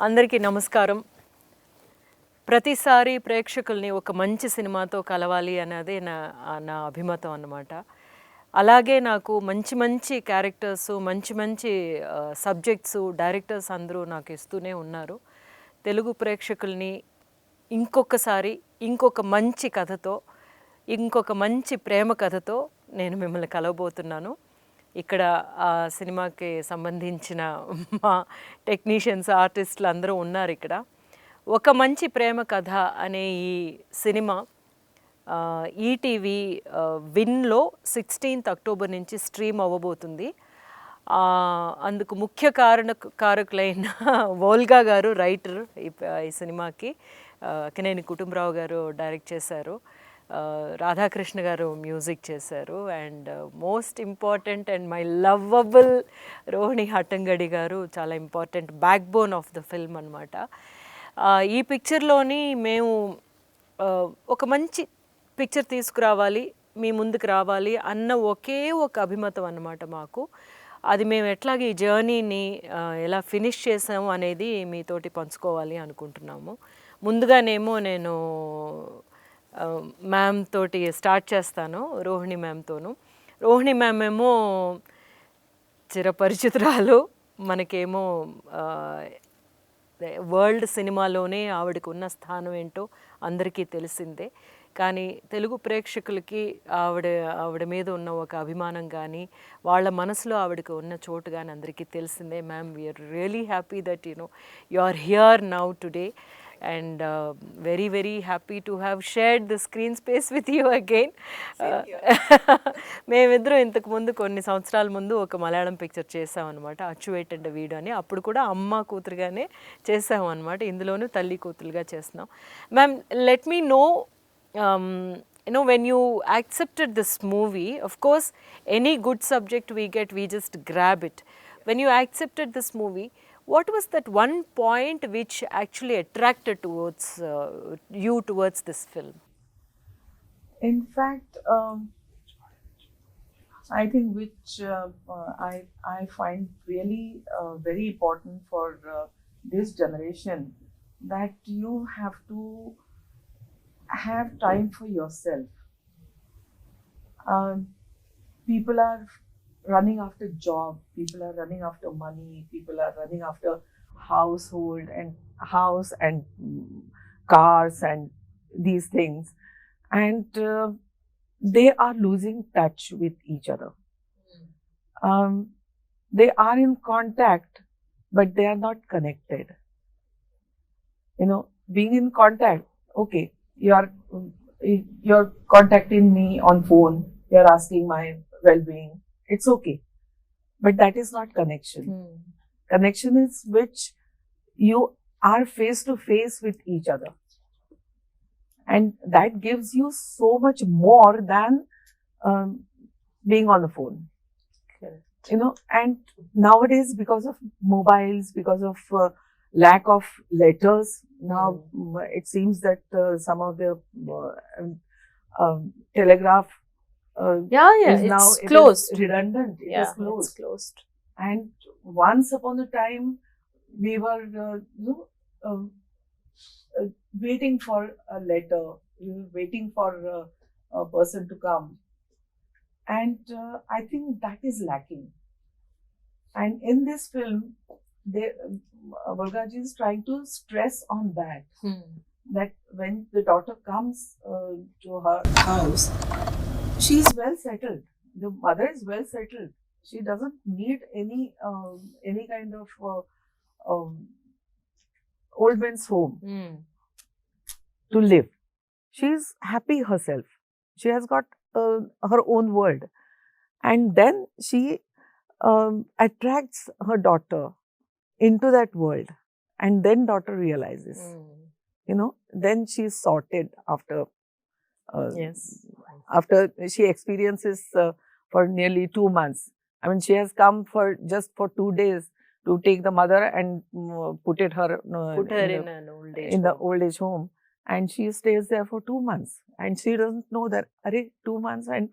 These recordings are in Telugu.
అందరికీ నమస్కారం. ప్రతిసారి ప్రేక్షకుల్ని ఒక మంచి సినిమాతో కలవాలి అన్నదే నా అభిమతం అన్నమాట. అలాగే నాకు మంచి మంచి క్యారెక్టర్స్, మంచి మంచి సబ్జెక్ట్స్, డైరెక్టర్స్ అందరూ నాకు ఇస్తూనే ఉన్నారు. తెలుగు ప్రేక్షకుల్ని ఇంకొకసారి ఇంకొక మంచి కథతో, ఇంకొక మంచి ప్రేమ కథతో నేను మిమ్మల్ని కలవబోతున్నాను. ఇక్కడ ఆ సినిమాకి సంబంధించిన మా టెక్నీషియన్స్, ఆర్టిస్టులు అందరూ ఉన్నారు ఇక్కడ. ఒక మంచి ప్రేమ కథ అనే ఈ సినిమా ఈటీవీ విన్లో 16th అక్టోబర్ నుంచి స్ట్రీమ్ అవ్వబోతుంది. అందుకు ముఖ్య కారకులైన వోల్గా గారు రైటర్ ఈ సినిమాకి, అక్కినేని కుటుంబరావు గారు డైరెక్ట్ చేశారు, రాధాకృష్ణ గారు మ్యూజిక్ చేశారు, and most important and my lovable Rohini Hattangadi గారు చాలా important back bone of the film అనమాట. ఈ పిక్చర్లోని మేము ఒక మంచి పిక్చర్ తీసుకురావాలి, మీ ముందుకు రావాలి అన్న ఒకే ఒక అభిమతం అన్నమాట మాకు. అది మేము ఎట్లాగే ఈ జర్నీని ఎలా ఫినిష్ చేసాము అనేది మీతోటి పంచుకోవాలి అనుకుంటున్నాము. ముందుగానేమో నేను మ్యామ్ తోటి స్టార్ట్ చేస్తాను, రోహిణి మ్యామ్తోను. రోహిణి మ్యామ్ ఏమో చిరపరిచితురాలు, మనకేమో వరల్డ్ సినిమాలోనే ఆవిడకు ఉన్న స్థానం ఏంటో అందరికీ తెలిసిందే. కానీ తెలుగు ప్రేక్షకులకి ఆవిడ మీద ఉన్న ఒక అభిమానం కానీ, వాళ్ళ మనసులో ఆవిడకు ఉన్న చోటు కానీ అందరికీ తెలిసిందే. Ma'am, we're really happy that you are here now today, and very very happy to have shared the screen space with you again. మేమిద్దరం ఇంతకు ముందు కొన్ని సంవత్సరాల ముందు ఒక మలయాళం పిక్చర్ చేసాం అనమాట, అచ్చువేటెడ్ వీడు అని. అప్పుడు కూడా అమ్మ కూతురుగానే చేసాం అనమాట. ఇందులోనూ తల్లి కూతురుగా చేస్తున్నాం. Ma'am, let me know, when you accepted this movie, of course any good subject we get, we just grab it. When you accepted this movie, what was that one point which actually attracted towards you towards this film? In fact, I think which I find really very important for this generation, that you have to have time for yourself. People are running after job, people are running after money, people are running after house and cars and these things, and they are losing touch with each other. They are in contact, but they are not connected. Being in contact, okay, you're contacting me on phone, you're asking my well-being, it's okay, but that is not connection. Connection is which you are face to face with each other, and that gives you so much more than being on the phone. Correct. And nowadays, because of mobiles, because of lack of letters, now it seems that some of the telegraph is now closed. It is redundant. It is closed. It's closed. And once upon a time, we were waiting for a letter. We were waiting for a person to come, and I think that is lacking. And in this film, Volgaji is trying to stress on that. That when the daughter comes to her house, she is well settled. The mother is well settled. She doesn't need any kind of old man's home to live. She is happy herself. She has got her own world, and then she attracts her daughter into that world, and then daughter realizes, then she is sorted after. Yes. After she experiences for nearly 2 months. I mean, she has come just for 2 days to take the mother and put her in an old age the old age home, and she stays there for 2 months, and she doesn't know that 2 months and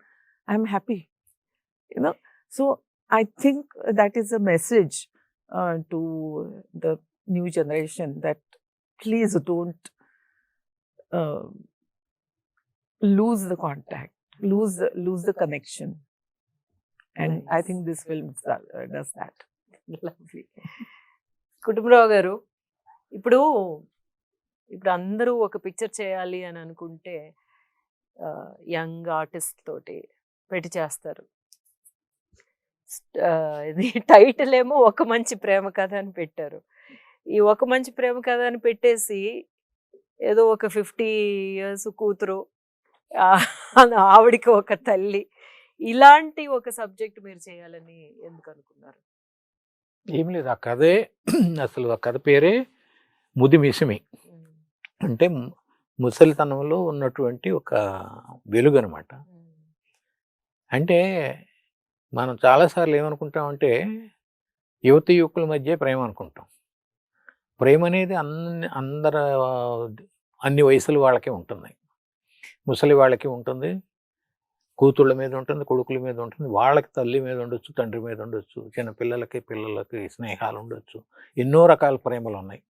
I'm happy. So I think that is a message to the new generation that please don't uh, lose the contact, lose the connection. And I think this film does that. Lovely. Kutumbarao గారు, ఇప్పుడు ఇప్పుడు అందరూ ఒక పిక్చర్ చేయాలి అని అనుకుంటే యంగ్ ఆర్టిస్ట్ తోటి పెట్టి చేస్తారు. ఇది టైటిల్ ఏమో ఒక మంచి ప్రేమ కథ అని పెట్టారు. ఈ ఒక మంచి ప్రేమ కథ అని పెట్టేసి ఏదో ఒక 50 years కూతురు, ఆవిడికి ఒక తల్లి, ఇలాంటి ఒక సబ్జెక్ట్ మీరు చేయాలని ఎందుకు అనుకున్నారు? ఏం లేదు, ఆ కథే అసలు ఆ కథ పేరే ముదిమిసిమి. అంటే ముసలితనంలో ఉన్నటువంటి ఒక వెలుగు అనమాట. అంటే మనం చాలాసార్లు ఏమనుకుంటామంటే యువతి యువకుల మధ్య ప్రేమ అనుకుంటాం. ప్రేమ అనేది అన్ని వయసుల వాళ్ళకి ఉంటుంది. ముసలి వాళ్ళకి ఉంటుంది, కూతుళ్ళ మీద ఉంటుంది, కొడుకుల మీద ఉంటుంది, వాళ్ళకి తల్లి మీద ఉండొచ్చు, తండ్రి మీద ఉండొచ్చు, చిన్న పిల్లలకి స్నేహాలు ఉండొచ్చు, ఎన్నో రకాల ప్రేమలు ఉన్నాయి.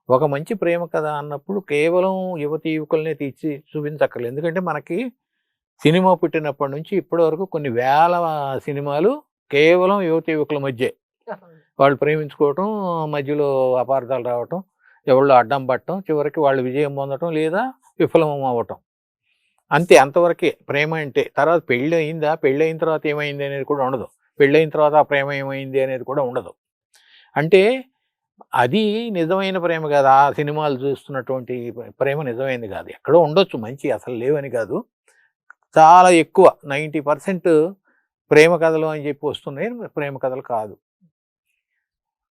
ఒక మంచి ప్రేమ కథ అన్నప్పుడు కేవలం యువతి యువకులనే తీర్చి చూపించక్కర్లేదు. ఎందుకంటే మనకి సినిమా పుట్టినప్పటి నుంచి ఇప్పటి వరకు కొన్ని వేల సినిమాలు కేవలం యువతి యువకుల మధ్య వాళ్ళు ప్రేమించుకోవటం, మధ్యలో అపార్థాలు రావటం, ఎవళ్ళు అడ్డం పట్టడం, చివరికి వాళ్ళు విజయం పొందటం లేదా విఫలం అవ్వటం, అంతే. అంతవరకే ప్రేమ అంటే. తర్వాత పెళ్ళి అయిందా, పెళ్ళి అయిన తర్వాత ఏమైంది అనేది కూడా ఉండదు, పెళ్ళి అయిన తర్వాత ఆ ప్రేమ ఏమైంది అనేది కూడా ఉండదు. అంటే అది నిజమైన ప్రేమ కాదు. ఆ సినిమాలు చూస్తున్నటువంటి ప్రేమ నిజమైనది కాదు. ఎక్కడో ఉండొచ్చు మంచి, అసలు లేవని కాదు, చాలా ఎక్కువ 90% ప్రేమ కథలు అని చెప్పి వస్తున్నాయి, ప్రేమ కథలు కాదు.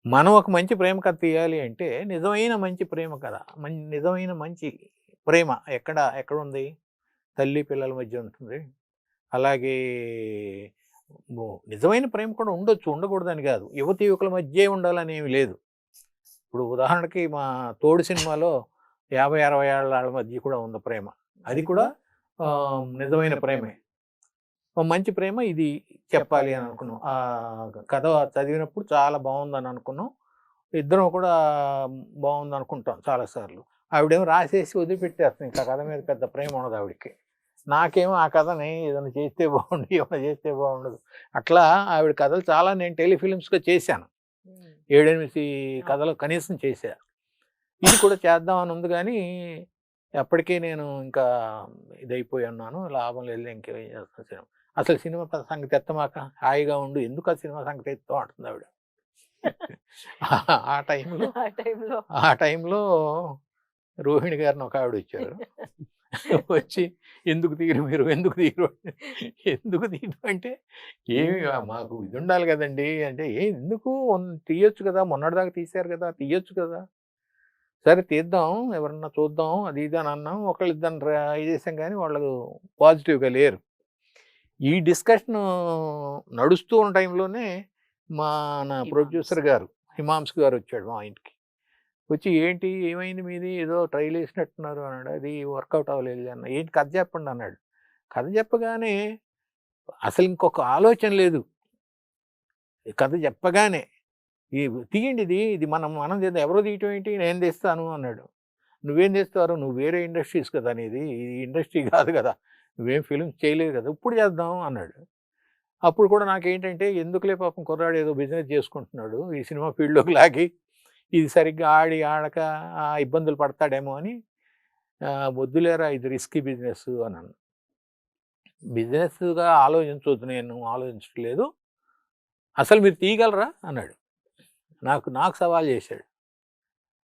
మనం ఒక మంచి ప్రేమ కథ తీయాలి అంటే నిజమైన మంచి ప్రేమ కథ, నిజమైన మంచి ప్రేమ ఎక్కడ ఉంది? తల్లి పిల్లల మధ్య ఉంటుంది. అలాగే నిజమైన ప్రేమ కూడా ఉండొచ్చు, ఉండకూడదని కాదు. యువతి యువకుల మధ్య ఉండాలని ఏమి లేదు. ఇప్పుడు ఉదాహరణకి మా తోడు సినిమాలో 50-60 ఏళ్ళ మధ్య కూడా ఉంది ప్రేమ, అది కూడా నిజమైన ప్రేమే. మంచి ప్రేమ ఇది చెప్పాలి అని అనుకున్నాం. ఆ కథ చదివినప్పుడు చాలా బాగుందని అనుకున్నాం. ఇద్దరం కూడా బాగుంది అనుకుంటాం చాలాసార్లు. ఆవిడేమో రాసేసి వదిలిపెట్టేస్తాం, ఇంకా కథ మీద పెద్ద ప్రేమ ఉండదు ఆవిడకి. నాకేమో ఆ కథని ఏదైనా చేస్తే బాగుండు, ఏమైనా చేస్తే బాగుండదు. అట్లా ఆవిడ కథలు చాలా నేను టెలిఫిలిమ్స్గా చేశాను, 7-8 కథలు కనీసం చేశా. ఇది కూడా చేద్దామని ఉంది, కానీ ఎప్పటికీ నేను ఇంకా ఇదైపోయి ఉన్నాను, లాభం లేదు, ఇంకేం చేస్తాను. అసలు సినిమా సంగతి ఎత్తమాక, హాయిగా ఉండు, ఎందుకు ఆ సినిమా సంగతి ఎత్తాం అంటుంది ఆవిడ. ఆ టైంలో రోహిణి గారిని ఒక ఆవిడ వచ్చారు, వచ్చి ఎందుకు తీరు మీరు, ఎందుకు తీరు అంటే ఏమి మాకు ఇది ఉండాలి కదండి అంటే, ఎందుకు తీయొచ్చు కదా, మొన్నటిదాకా తీశారు కదా, తీయొచ్చు కదా. సరే తీద్దాం, ఎవరన్నా చూద్దాం అది ఇది అని అన్నాం. ఒకళ్ళిద్దరు ట్రై చేసాం, కానీ వాళ్ళు పాజిటివ్గా లేరు. ఈ డిస్కషన్ నడుస్తూ ఉన్న టైంలోనే నా ప్రొడ్యూసర్ గారు హిమాంశు గారు వచ్చాడు మా ఇంటికి. వచ్చి ఏంటి ఏమైంది మీది, ఏదో ట్రైల్ వేసినట్టున్నారు అన్నాడు. అది వర్కౌట్ అవ్వలేదు అన్న. ఏంటి కథ చెప్పండి అన్నాడు. కథ చెప్పగానే అసలు ఇంకొక ఆలోచన లేదు. కథ చెప్పగానే తీయండి, ఇది మనం చేద్దాం. ఎవరో తీయటం ఏంటి, నేను తెస్తాను అన్నాడు. నువ్వేం తెస్తారు, నువ్వు వేరే ఇండస్ట్రీస్ కదా, అనేది ఇది ఇండస్ట్రీ కాదు కదా, నువ్వేం ఫిల్మ్స్ చేయలేదు కదా, ఇప్పుడు చేద్దాం అన్నాడు. అప్పుడు కూడా నాకేంటంటే ఎందుకులే పాపం కుర్రాడు ఏదో బిజినెస్ చేసుకుంటున్నాడు, ఈ సినిమా ఫీల్డ్లోకి లాగి ఇది సరిగ్గా ఆడక ఇబ్బందులు పడతాడేమో అని, వద్దులేరా ఇది రిస్కీ బిజినెస్ అన్నాను. బిజినెస్గా ఆలోచించవద్దు, నేను ఆలోచించట్లేదు, అసలు మీరు తీయగలరా అన్నాడు. నాకు సవాల్ చేశాడు.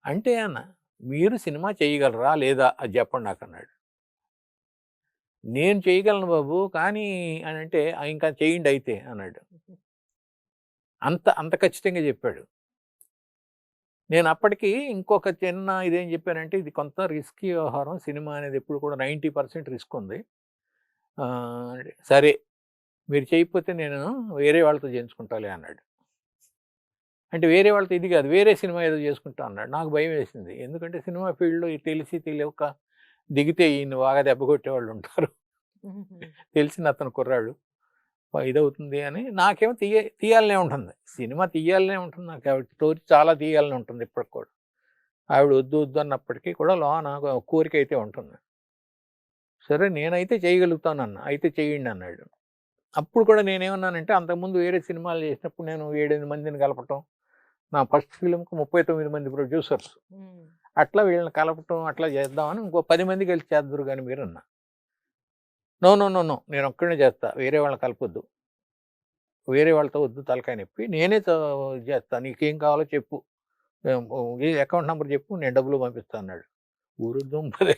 అంటే అన్న మీరు సినిమా చేయగలరా లేదా అది చెప్పండి నాకు అన్నాడు. నేను చేయగలను బాబు, కానీ అని అంటే ఇంకా చేయండి అయితే అన్నాడు. అంత ఖచ్చితంగా చెప్పాడు. నేను అప్పటికి ఇంకొక చిన్న ఇదేం చెప్పానంటే, ఇది కొంత రిస్కీ వ్యవహారం, సినిమా అనేది ఎప్పుడు కూడా 90% రిస్క్ ఉంది. సరే మీరు చేయకపోతే నేను వేరే వాళ్ళతో చేయించుకుంటాలే అన్నాడు. అంటే వేరే వాళ్ళతో ఇది కాదు, వేరే సినిమా ఏదో చేసుకుంటా అన్నాడు. నాకు భయం వేసింది, ఎందుకంటే సినిమా ఫీల్డ్లో తెలియక దిగితే ఈయన బాగా దెబ్బ కొట్టేవాళ్ళు ఉంటారు. తెలిసిన అతను కుర్రాడు, ఇదవుతుంది అని నాకేమో తీయాలనే ఉంటుంది, సినిమా తీయాలనే ఉంటుంది నాకు, ఆవిడ స్టోరీ చాలా తీయాలని ఉంటుంది ఇప్పటికి కూడా. ఆవిడ వద్దు వద్దు అన్నప్పటికీ కూడా నాకు కోరిక అయితే ఉంటుంది. సరే నేనైతే చేయగలుగుతానన్నా, అయితే చేయండి అన్నాడు. అప్పుడు కూడా నేనేమన్నానంటే, అంతకుముందు వేరే సినిమాలు చేసినప్పుడు నేను 7-8 మందిని కలపటం, నా ఫస్ట్ ఫిలింకి 39 మంది ప్రొడ్యూసర్స్, అట్లా వీళ్ళని కలపటం అట్లా చేద్దామని, ఇంకో 10 మంది కలిసి చేద్దరు కానీ మీరు అన్నా. నో నో నో నో నేను ఒక్కడే చేస్తా, వేరే వాళ్ళని కలపొద్దు, వేరే వాళ్ళతో వద్దు తలకాయ నొప్పి, నేనే చేస్తా, నీకేం కావాలో చెప్పు, అకౌంట్ నెంబర్ చెప్పు, నేను డబ్బులు పంపిస్తా అన్నాడు. ఊరు దుంపదే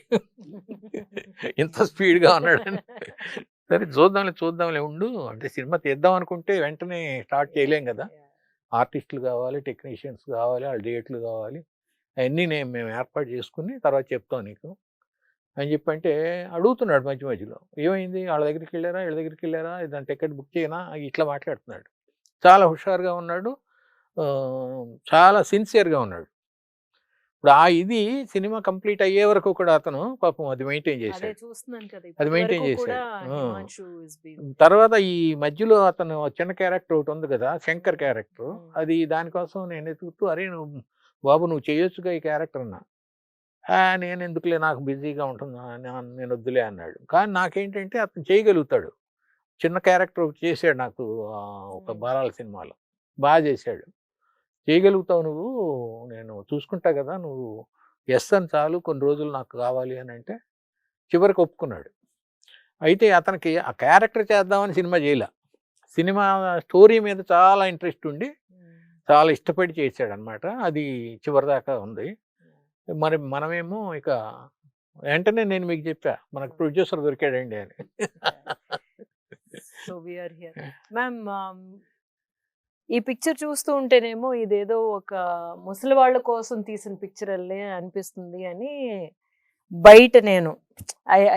ఇంత స్పీడ్గా ఉన్నాడని. సరే చూద్దాంలే ఉండు, అంటే సినిమా తీద్దాం అనుకుంటే వెంటనే స్టార్ట్ చేయలేం కదా, ఆర్టిస్టులు కావాలి, టెక్నీషియన్స్ కావాలి, వాళ్ళ డేట్లు కావాలి, అవన్నీ మేము ఏర్పాటు చేసుకుని తర్వాత చెప్తాం నీకు అని చెప్పంటే అడుగుతున్నాడు మధ్య మధ్యలో, ఏమైంది వాళ్ళ దగ్గరికి వెళ్ళారా, వీళ్ళ దగ్గరికి వెళ్ళారా, దాని టికెట్ బుక్ చేయనా, ఇట్లా మాట్లాడుతున్నాడు. చాలా హుషారుగా ఉన్నాడు, చాలా సిన్సియర్గా ఉన్నాడు. ఇప్పుడు ఇది సినిమా కంప్లీట్ అయ్యే వరకు కూడా అతను పాపం అది మెయింటైన్ చేశాడు, అది మెయింటైన్ చేశాడు. తర్వాత ఈ మధ్యలో అతను చిన్న క్యారెక్టర్ ఒకటి ఉంది కదా, శంకర్ క్యారెక్టర్, అది దానికోసం నేను ఎదుగుతూ, అరే నువ్వు బాబు నువ్వు చేయొచ్చుగా ఈ క్యారెక్టర్ అన్నా. నేను ఎందుకులే, నాకు బిజీగా ఉంటుందా, నేను వద్దులే అన్నాడు. కానీ నాకేంటంటే అతను చేయగలుగుతాడు, చిన్న క్యారెక్టర్ చేశాడు నాకు ఒక బాలాల సినిమాలో, బాగా చేశాడు, చేయగలుగుతావు నువ్వు, నేను చూసుకుంటా కదా, నువ్వు ఎస్ అని చాలు, కొన్ని రోజులు నాకు కావాలి అని అంటే చివరికి ఒప్పుకున్నాడు. అయితే అతనికి ఆ క్యారెక్టర్ చేద్దామని సినిమా చేయలే, సినిమా స్టోరీ మీద చాలా ఇంట్రెస్ట్ ఉండి చాలా ఇష్టపడి చేశాడు అనమాట. అది చివరిదాకా ఉంది. మరి మనమేమో ఇక వెంటనే నేను మీకు చెప్పా, మనకు ప్రొడ్యూసర్ దొరికాడండి అని. So we're here ma'am. ఈ పిక్చర్ చూస్తూ ఉంటేనేమో ఇదేదో ఒక ముసలి వాళ్ళ కోసం తీసిన పిక్చర్ అల్లే అనిపిస్తుంది అని బయట నేను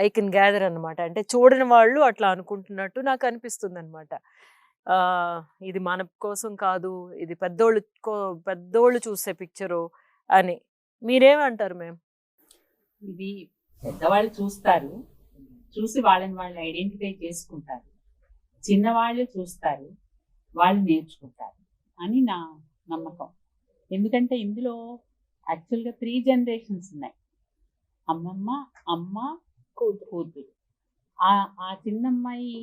ఐ కెన్ గ్యాదర్ అనమాట. అంటే చూడని వాళ్ళు అట్లా అనుకుంటున్నట్టు నాకు అనిపిస్తుంది అనమాట. ఇది మన కోసం కాదు, ఇది పెద్దోళ్ళు చూసే పిక్చరు అని. మీరేమంటారు మ్యామ్? ఇది పెద్దవాళ్ళు చూస్తారు, చూసి వాళ్ళని వాళ్ళు ఐడెంటిఫై చేసుకుంటారు, చిన్నవాళ్ళు చూస్తారు, వాళ్ళు నేర్చుకుంటారు అని నా నమ్మకం. ఎందుకంటే ఇందులో యాక్చువల్గా 3 generations ఉన్నాయి, అమ్మమ్మ, అమ్మ, కూతురు. ఆ చిన్నమ్మాయి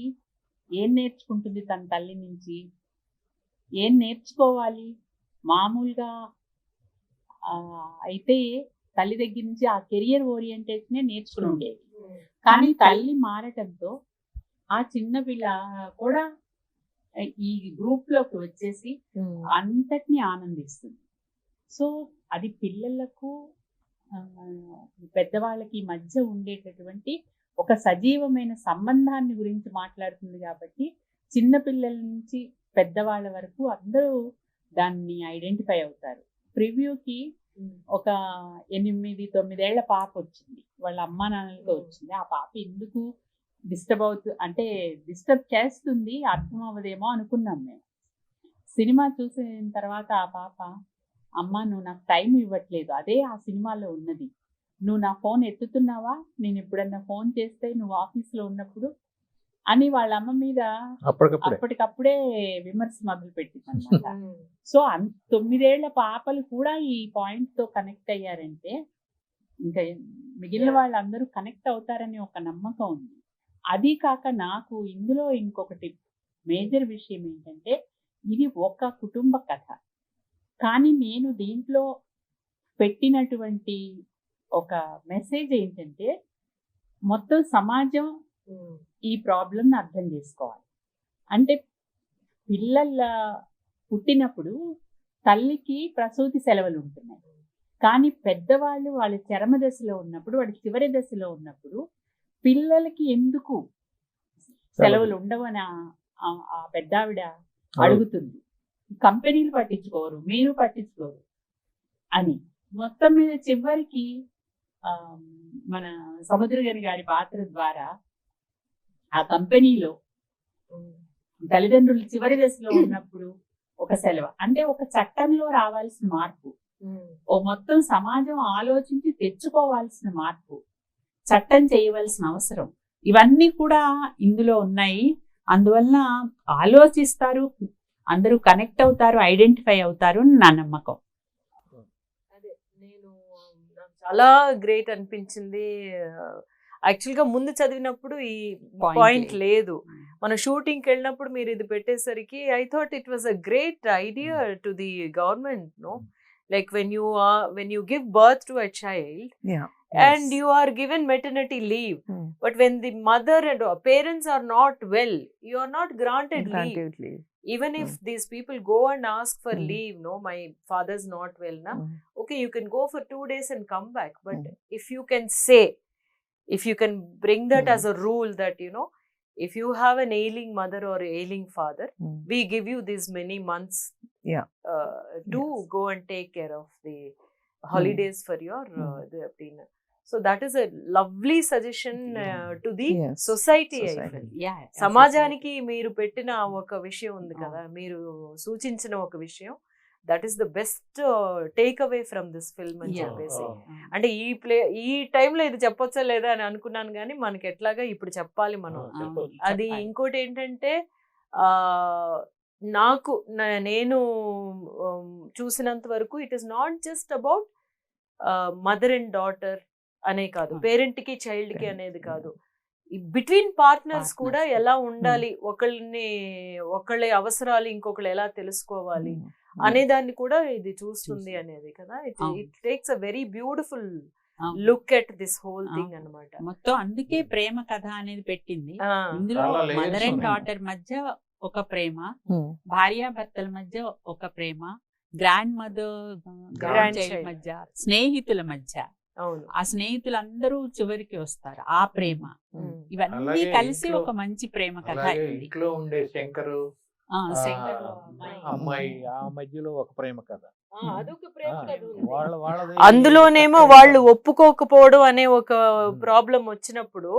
ఏం నేర్చుకుంటుంది తన తల్లి నుంచి, ఏం నేర్చుకోవాలి? మామూలుగా అయితే తల్లి దగ్గర నుంచి ఆ కెరియర్ ఓరియంటేషనే నేర్చుకుని ఉండేది. కానీ తల్లి మారటంతో ఆ చిన్న పిల్ల కూడా ఈ గ్రూప్ లోకి వచ్చేసి అంతటిని ఆనందిస్తుంది. సో అది పిల్లలకు పెద్దవాళ్ళకి మధ్య ఉండేటటువంటి ఒక సజీవమైన సంబంధాన్ని గురించి మాట్లాడుతుంది. కాబట్టి చిన్న పిల్లల నుంచి పెద్దవాళ్ళ వరకు అందరూ దాన్ని ఐడెంటిఫై అవుతారు. ప్రివ్యూకి ఒక 8-9 ఏళ్ల పాప వచ్చింది, వాళ్ళ అమ్మా నాన్నలతో వచ్చింది. ఆ పాప ఎందుకు డిస్టర్బ్ చేస్తుంది అర్థం అవ్వదేమో అనుకున్నాం మేము. సినిమా చూసిన తర్వాత ఆ పాప, అమ్మ నువ్వు నాకు టైం ఇవ్వట్లేదు, అదే ఆ సినిమాలో ఉన్నది, నువ్వు నా ఫోన్ ఎత్తుతున్నావా, నేను ఎప్పుడన్నా ఫోన్ చేస్తే నువ్వు ఆఫీస్లో ఉన్నప్పుడు అని వాళ్ళ అమ్మ మీద అప్పటికప్పుడే విమర్శ మొదలు పెట్టింది అనమాట. సో 9 ఏళ్ల పాపలు కూడా ఈ పాయింట్ తో కనెక్ట్ అయ్యారంటే ఇంకా మిగిలిన వాళ్ళందరూ కనెక్ట్ అవుతారని ఒక నమ్మకం ఉంది. అది కాక నాకు ఇందులో ఇంకొకటి మేజర్ విషయం ఏంటంటే, ఇది ఒక కుటుంబ కథ, కానీ నేను దీంట్లో పెట్టినటువంటి ఒక మెసేజ్ ఏంటంటే, మొత్తం సమాజం ఈ ప్రాబ్లంని అర్థం చేసుకోవాలి. అంటే పిల్లల పుట్టినప్పుడు తల్లికి ప్రసూతి సెలవులు ఉంటున్నాయి, కానీ పెద్దవాళ్ళు వాళ్ళ చరమ దశలో ఉన్నప్పుడు, వాళ్ళ చివరి దశలో ఉన్నప్పుడు పిల్లలకి ఎందుకు సెలవులు ఉండవని ఆ పెద్దావిడ అడుగుతుంది. కంపెనీలు పట్టించుకోరు, మీరు పట్టించుకోరు అని. మొత్తం మీద చివరికి మన సముద్రగని గారి పాత్ర ద్వారా ఆ కంపెనీలో తల్లిదండ్రులు చివరి దశలో ఉన్నప్పుడు ఒక సెలవు అంటే ఒక చట్టంలో రావాల్సిన మార్పు, ఓ మొత్తం సమాజం ఆలోచించి తెచ్చుకోవాల్సిన మార్పు, చట్టం చేయవలసిన అవసరం, ఇవన్నీ కూడా ఇందులో ఉన్నాయి. అందువల్ల ఆలోచిస్తారు, అందరూ కనెక్ట్ అవుతారు, ఐడెంటిఫై అవుతారు అని నా నమ్మకం. అదే నాకు చాలా గ్రేట్ అనిపించింది. యాక్చువల్గా ముందు చదివినప్పుడు ఈ పాయింట్ లేదు. మన షూటింగ్కి వెళ్ళినప్పుడు మీరు ఇది పెట్టేసరికి I thought it was a great idea to the government, no, like when you give birth to a child Yeah. and you are given maternity leave, but when the mother and parents are not well, you are not granted leave. leave. Even if these people go and ask for leave, no, my father's not well na, okay, you can go for 2 days and come back, but if you can say, if you can bring that as a rule that, you know, if you have an ailing mother or ailing father, we give you these many months to go and take care of the holidays for your dinner. So that is a lovely suggestion to the society. I feel. సమాజానికి మీరు పెట్టిన ఒక విషయం ఉంది కదా, మీరు సూచించిన ఒక విషయం, that is the best take away from this film అని చెప్పేసి. అంటే ఈ టైంలో ఇది చెప్పొచ్చా లేదా అని అనుకున్నాను, కానీ మనకి ఎట్లాగా ఇప్పుడు చెప్పాలి మనం. అది ఇంకోటి ఏంటంటే నేను చూసినంత వరకు it is not just about mother and daughter అనే కాదు, పేరెంట్ కి చైల్డ్ కి అనేది కాదు, బిట్వీన్ పార్ట్నర్స్ కూడా ఎలా ఉండాలి, ఒకళ్ళ అవసరాలు ఇంకొకళ్ళు ఎలా తెలుసుకోవాలి అనే దాన్ని కూడా ఇది చూస్తుంది అనేది కదా. It takes a very beautiful look at this whole thing అన్నమాట. మొత్తం అందుకే ప్రేమ కథ అనేది పెట్టింది. ఇందులో మదర్ అండ్ డాటర్ మధ్య ఒక ప్రేమ, భార్యాభర్తల మధ్య ఒక ప్రేమ, గ్రాండ్ మదర్ గ్రాండ్ చైల్డ్ మధ్య, స్నేహితుల మధ్య, ఆ స్నేహితులందరూ చివరికి వస్తారు, ఆ ప్రేమ, ఇవన్నీ కలిసి ఒక మంచి ప్రేమ కథ. ఇంట్లో ఉండే శంకరు అమ్మాయి ఆ మధ్యలో ఒక ప్రేమ కథ. అందులోనేమో వాళ్ళు ఒప్పుకోకపోవడం అనే ఒక ప్రాబ్లం వచ్చినప్పుడు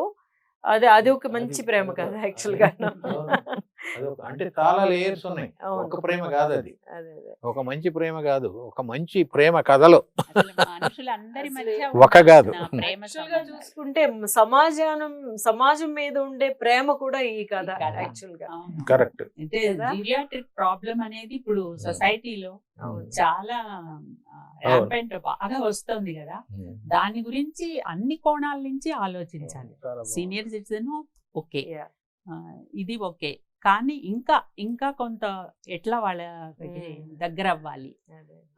అది ఒక మంచి ప్రేమ కథ యాక్చువల్ గా. అంటే చాలా లేయర్స్ ఉన్నాయి, ఒక ప్రేమ కాదు అది, ఒక మంచి ప్రేమ కాదు, ఒక మంచి ప్రేమ కథలో ఒక కాదు. చూసుకుంటే సమాజం మీద ఉండే ప్రేమ కూడా ఈ కథ యాక్చువల్ గా. కరెక్ట్. జీరియాట్రిక్ ప్రాబ్లం అనేది ఇప్పుడు సొసైటీలో చాలా ర్యాంపెంట్ బాగా వస్తుంది కదా, దాని గురించి అన్ని కోణాల నుంచి ఆలోచించాలి. సీనియర్ సిటిజన్ ఓకే, ఇది ఓకే, కానీ ఇంకా కొంత ఎట్లా వాళ్ళ దగ్గర అవ్వాలి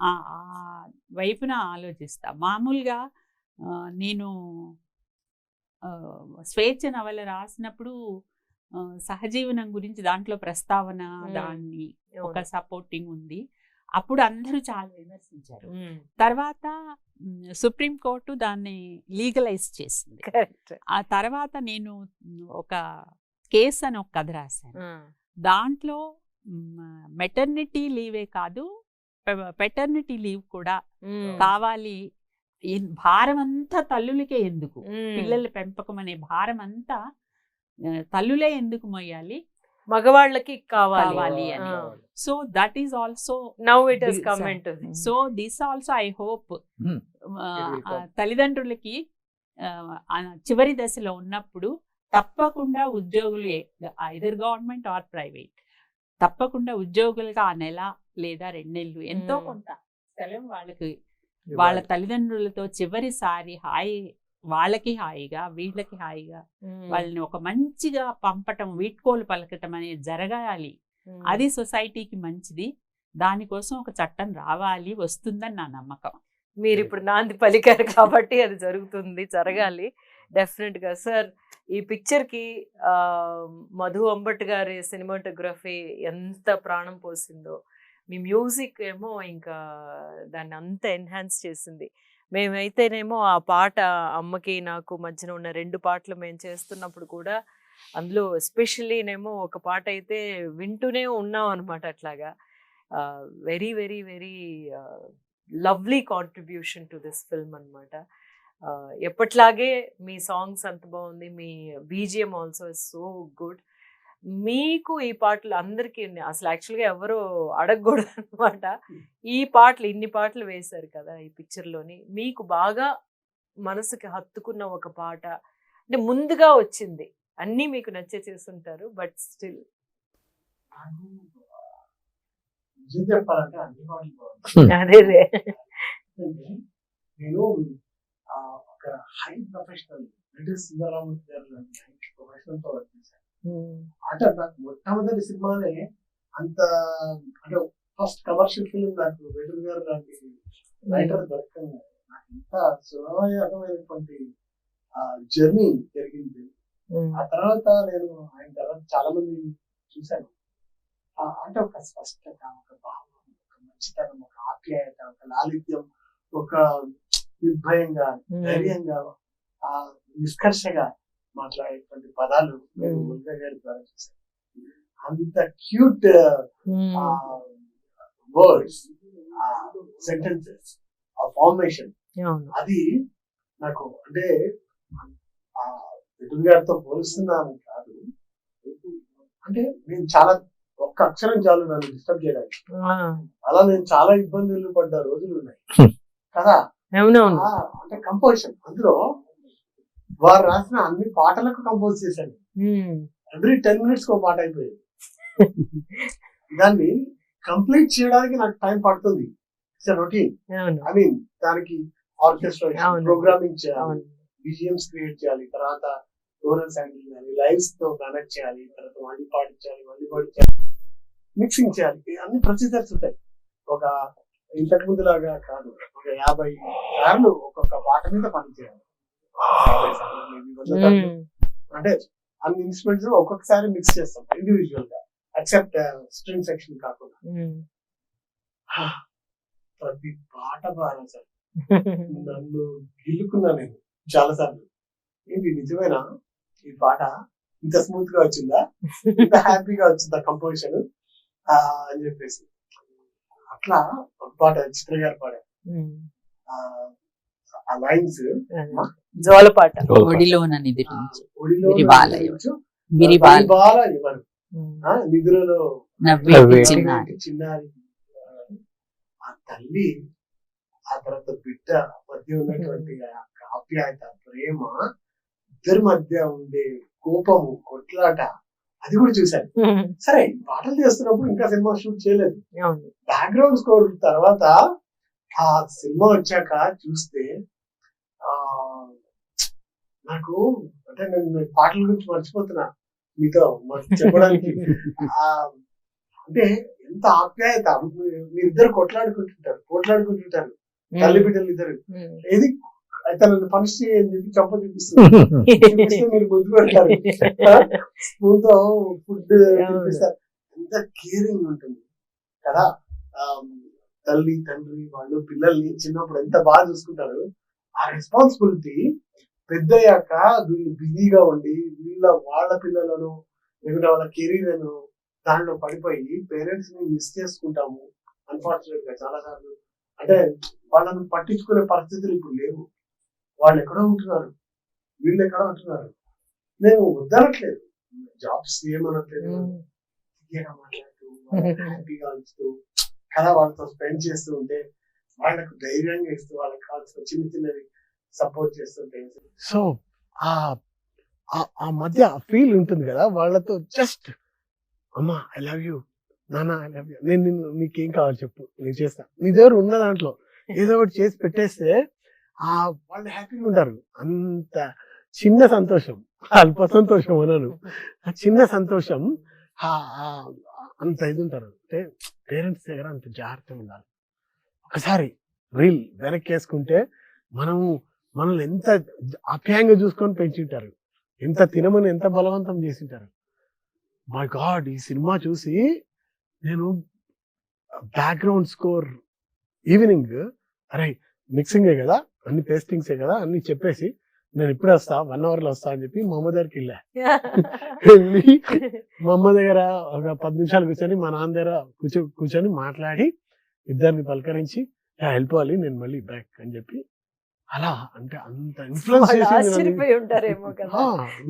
ఆ వైపున ఆలోచిస్తా. మామూలుగా నేను స్వేచ్ఛ నవల రాసినప్పుడు సహజీవనం గురించి దాంట్లో ప్రస్తావన, దాన్ని ఒక సపోర్టింగ్ ఉంది. అప్పుడు అందరూ చాలా విమర్శించారు. తర్వాత సుప్రీంకోర్టు దాన్ని లీగలైజ్ చేసింది. ఆ తర్వాత నేను ఒక కేస్ అని ఒక కథ రాశాను. దాంట్లో మెటర్నిటీ లీవే కాదు, పెటర్నిటీ లీవ్ కూడా కావాలి. భారం అంతా తల్లులకే ఎందుకు, పిల్లల పెంపకం అనే భారం అంతా తల్లులే ఎందుకు మొయ్యాలి, మగవాళ్ళకి కావాలి అని. So that is also now it has come into this. So this also I hope తల్లిదండ్రులకి చివరి దశలో ఉన్నప్పుడు తప్పకుండా ఉద్యోగులు, ఐదర్ గవర్నమెంట్ ఆర్ ప్రైవేట్, తప్పకుండా ఉద్యోగులుగా ఆ నెల లేదా 2 నెలలు ఎంతో కొంత సెలవు వాళ్ళకి, వాళ్ళ తల్లిదండ్రులతో చివరిసారి వాళ్ళకి హాయిగా వీళ్ళకి హాయిగా వాళ్ళని ఒక మంచిగా పంపటం, వీడ్కోలు పలకటం అనేది జరగాలి. అది సొసైటీకి మంచిది. దానికోసం ఒక చట్టం రావాలి, వస్తుందని నా నమ్మకం. మీరు ఇప్పుడు నాంది పలికారు కాబట్టి అది జరగాలి డెఫినెట్ గా. సార్, ఈ పిక్చర్ కి మధు అంబట్ గారి సినిమాటోగ్రఫీ ఎంత ప్రాణం పోసిందో, మీ మ్యూజిక్ ఏమో ఇంకా దాన్ని అంత ఎన్హాన్స్ చేసింది. మేమైతేనేమో ఆ పాట అమ్మకి నాకు మధ్యన ఉన్న 2 పాటలు మేము చేస్తున్నప్పుడు కూడా అందులో ఎస్పెషల్లీనేమో ఒక పాట అయితే వింటూనే ఉన్నాం అనమాట. అట్లాగా very very very lovely contribution to this film అనమాట. ఎప్పట్లాగే మీ సాంగ్స్ అంత బాగుంది, మీ BGM also is so good. మీకు ఈ పాటలు అందరికీ అసలు యాక్చువల్గా ఎవరు అడగకూడదు అనమాట. ఈ పాటలు ఇన్ని పాటలు వేశారు కదా ఈ పిక్చర్లోని, మీకు బాగా మనసుకి హత్తుకున్న ఒక పాట అంటే ముందుగా వచ్చింది అన్నీ మీకు నచ్చే చేస్తుంటారు, బట్ స్టిల్ నాకు నిజం చెప్పాలంటే అన్ని పాటలు బాగుంటాయి. అదే ఎందుకంటే నేను ఒక హై ప్రొఫెషనల్ సుందరరామూర్తి గారు లాంటి హై ప్రొఫెషనల్ తో వర్క్ చేశాను. అంటే నాకు మొట్టమొదటి సినిమానే అంత అంటే ఫస్ట్ కమర్షియల్ ఫిల్మ్ నాకు వేటూరు గారు లాంటి రైటర్ దొరకంగా నాకు ఇంత సులభమైనటువంటి జర్నీ జరిగింది. ఆ తర్వాత నేను ఆయన తర్వాత చాలా మంది చూశాను. అంటే ఒక స్పష్టత, ఒక భావం, ఒక మంచితనం, ఒక ఆప్యాయత, ఒక లాలిత్యం, ఒక నిర్భయంగా ధైర్యంగా నిష్కర్షగా మాట్లాడేటువంటి పదాలు నేను ముల్గా గారి ద్వారా చూశాను. అంత క్యూట్ వర్డ్స్, సెంటెన్సెస్, ఆ ఫార్మేషన్, అది నాకు అంటే వేటూరు గారితో పోలుస్తున్నాను కాదు, అంటే నేను చాలా ఒక్క అక్షరం చాలు నన్ను డిస్టర్బ్ చేయడానికి. అలా నేను చాలా ఇబ్బందులు పడ్డ రోజులు ఉన్నాయి కదా. అంటే కంపోజిషన్, అందులో వారు రాసిన అన్ని పాటలకు కంపోజ్ చేశాను. ఎవ్రీ 10 minutes ఒక పాట అయిపోయింది. దాన్ని కంప్లీట్ చేయడానికి నాకు టైం పడుతుంది. It's routine. ఐ మీన్ దానికి ఆర్కెస్ట్రేషన్, ప్రోగ్రామింగ్ చేయాలి, బిజిఎంస్ క్రియేట్ చేయాలి, తర్వాత ఓరల్స్ హ్యాండిల్ చేయాలి, లైవ్స్ తో కనెక్ట్ చేయాలి, తర్వాత మళ్ళీ పాడించాలి, మిక్సింగ్ చేయాలి. అన్ని ప్రొసీజర్స్ ఉంటాయి. ఒక ఇంతకు ముందు లాగా కాదు, ఒక 50 సార్లు ఒక్కొక్క పాట మీద పని చేయాలి. అంటే అన్ని ఇన్స్ట్రుమెంట్స్ ఒక్కొక్కసారి మిక్స్ చేస్తాం ఇండివిజువల్ గా, ఎక్సెప్ట్ స్ట్రింగ్ సెక్షన్ కాకుండా. ప్రతి పాట బాగా సార్ నన్ను గిల్లుకున్నా నేను చాలా సార్లు. ఏంటి నిజమేనా ఈ పాట ఇంత స్మూత్ గా వచ్చిందా, ఇంత హ్యాపీగా వచ్చిందా కంపోజిషన్ అని చెప్పేసి. అట్లా ఒక పాట చిత్ర గారు పాడారు. ఆ లైన్స్ జోలపాట, నిధులలో చిన్నారి, ఆ తల్లి ఆ తర్వాత బిడ్డ మధ్య ఉన్నటువంటి ఆప్యాయత, ప్రేమ, ఇద్దరి మధ్య ఉండే కోపము, కొట్లాట, అది కూడా చూశాను. సరే పాటలు చేస్తున్నప్పుడు ఇంకా సినిమా షూట్ చేయలేదు. బ్యాక్గ్రౌండ్ స్కోర్ తర్వాత ఆ సినిమా వచ్చాక చూస్తే నాకు అంటే నేను పాటల గురించి మర్చిపోతున్నా మీతో చెప్పడానికి. అంటే ఎంత ఆప్యాయత, మీరిద్దరు కొట్లాడుకుంటుంటారు తల్లి బిడ్డలు ఇద్దరు. ఏది అయితే నన్ను పనిష్ చేయని చెప్పి చంప చూపిస్తే మీరు బుద్ధి పెడతారు, స్పూన్ తో ఫుడ్ చూపిస్తారు. ఎంత కేరింగ్ ఉంటుంది కదా. తల్లి తండ్రి వాళ్ళు పిల్లల్ని చిన్నప్పుడు ఎంత బాగా చూసుకుంటారు. ఆ రెస్పాన్సిబిలిటీ పెద్దయ్యాక వీళ్ళు బిజీగా ఉండి వాళ్ళ పిల్లలను లేకుంటే వాళ్ళ కెరీర్లను దాంట్లో పడిపోయి పేరెంట్స్ ని మిస్ చేసుకుంటాము అన్ఫార్చునేట్ గా చాలా సార్లు. అంటే వాళ్ళను పట్టించుకునే పరిస్థితులు ఇప్పుడు లేవు. వాళ్ళు ఎక్కడో ఉంటున్నారు, వీళ్ళు ఎక్కడో ఉంటున్నారు. నేను వద్దనట్లేదు, జాబ్స్ ఏమనట్లేదు, మాట్లాడుతూ హ్యాపీగా ఉంచుతూ కదా వాళ్ళతో స్పెండ్ చేస్తూ ఉంటే, వాళ్ళకు ధైర్యంగా ఇస్తూ, వాళ్ళకి కావాల్సిన చిన్న చిన్నవి సపోర్ట్ చేస్తుంటే, సో ఆ మధ్య ఫీల్ ఉంటుంది కదా వాళ్ళతో. జస్ట్ అమ్మా ఐ లవ్ యూ, నాన్న ఐ లవ్ యూ, నేను నీకేం కావాలి చెప్పు నేను చేస్తా, నీ దగ్గర ఉన్న దాంట్లో ఏదో ఒకటి చేసి పెట్టేస్తే వాళ్ళు హ్యాపీగా ఉంటారు. అంత చిన్న సంతోషం, అల్ప సంతోషం అనను, ఆ చిన్న సంతోషం అంత ఇది ఉంటారు. అంటే పేరెంట్స్ దగ్గర అంత జాగ్రత్తగా ఉండాలి. ఒకసారి రీల్ వెనక్కి వేసుకుంటే మనల్ని ఎంత ఆప్యాయంగా చూసుకొని పెంచుంటారు, ఎంత తినమని ఎంత బలవంతం చేసింటారు. మై గాడ్, ఈ సినిమా చూసి నేను బ్యాక్గ్రౌండ్ స్కోర్ ఈవినింగ్, అరే మిక్సింగే కదా, అన్ని పేస్టింగ్సే కదా అని చెప్పేసి నేను ఇప్పుడే వస్తా 1 hour లో వస్తా అని చెప్పి మా అమ్మ దగ్గరికి వెళ్ళి మా అమ్మ దగ్గర ఒక 10 నిమిషాలు కూర్చొని మా నాన్న దగ్గర కూర్చొని మాట్లాడి ఇద్దరిని పలకరించి వెళ్ళిపోవాలి నేను మళ్ళీ బ్యాక్ అని చెప్పి, అలా అంటే అంత ఇన్ఫ్లుయెన్స్ చేసింది.